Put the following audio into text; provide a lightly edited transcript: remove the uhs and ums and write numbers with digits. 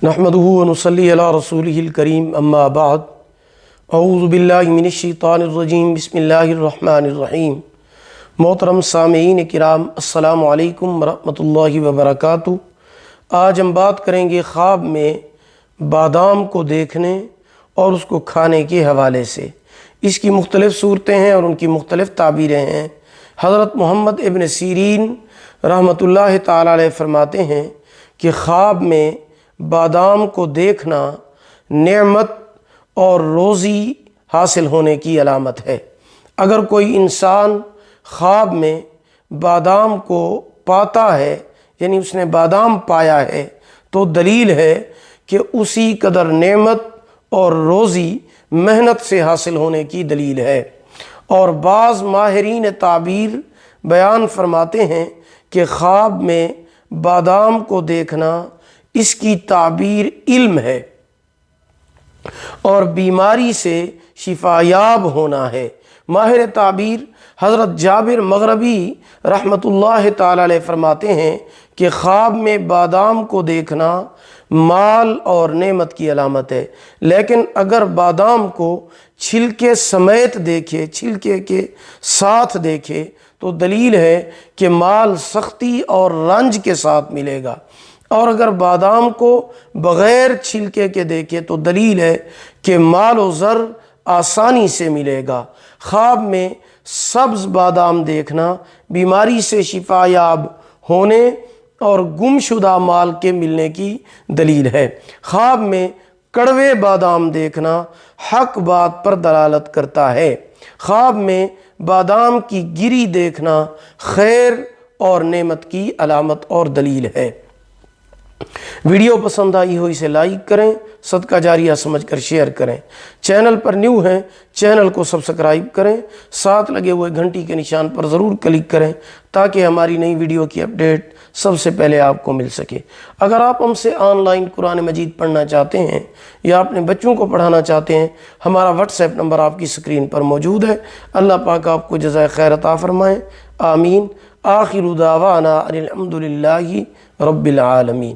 نحمدہ ونصلی علی رسولہ الکریم اما بعد اعوذ باللہ من الشیطان الرجیم بسم اللہ الرحمن الرحیم۔ محترم سامعین کرام، السلام علیکم ورحمۃ اللہ وبرکاتہ۔ آج ہم بات کریں گے خواب میں بادام کو دیکھنے اور اس کو کھانے کے حوالے سے۔ اس کی مختلف صورتیں ہیں اور ان کی مختلف تعبیریں ہیں۔ حضرت محمد ابن سیرین رحمۃ اللہ تعالی علیہ فرماتے ہیں کہ خواب میں بادام کو دیکھنا نعمت اور روزی حاصل ہونے کی علامت ہے۔ اگر کوئی انسان خواب میں بادام کو پاتا ہے، یعنی اس نے بادام پایا ہے، تو دلیل ہے کہ اسی قدر نعمت اور روزی محنت سے حاصل ہونے کی دلیل ہے۔ اور بعض ماہرین تعبیر بیان فرماتے ہیں کہ خواب میں بادام کو دیکھنا اس کی تعبیر علم ہے اور بیماری سے شفا یاب ہونا ہے۔ ماہر تعبیر حضرت جابر مغربی رحمۃ اللہ تعالی علیہ فرماتے ہیں کہ خواب میں بادام کو دیکھنا مال اور نعمت کی علامت ہے، لیکن اگر بادام کو چھلکے سمیت دیکھے، چھلکے کے ساتھ دیکھے، تو دلیل ہے کہ مال سختی اور رنج کے ساتھ ملے گا، اور اگر بادام کو بغیر چھلکے کے دیکھے تو دلیل ہے کہ مال و زر آسانی سے ملے گا۔ خواب میں سبز بادام دیکھنا بیماری سے شفا یاب ہونے اور گمشدہ مال کے ملنے کی دلیل ہے۔ خواب میں کڑوے بادام دیکھنا حق بات پر دلالت کرتا ہے۔ خواب میں بادام کی گری دیکھنا خیر اور نعمت کی علامت اور دلیل ہے۔ ویڈیو پسند آئی ہو اسے لائک کریں، صدقہ جاریہ سمجھ کر شیئر کریں۔ چینل پر نیو ہیں، چینل کو سبسکرائب کریں، ساتھ لگے ہوئے گھنٹی کے نشان پر ضرور کلک کریں تاکہ ہماری نئی ویڈیو کی اپڈیٹ سب سے پہلے آپ کو مل سکے۔ اگر آپ ہم سے آن لائن قرآن مجید پڑھنا چاہتے ہیں یا اپنے بچوں کو پڑھانا چاہتے ہیں، ہمارا واٹس ایپ نمبر آپ کی سکرین پر موجود ہے۔ اللہ پاک آپ کو جزائے خیر عطا فرمائیں، آمین۔ آخر دعوانا ان الحمد للہ رب العالمین۔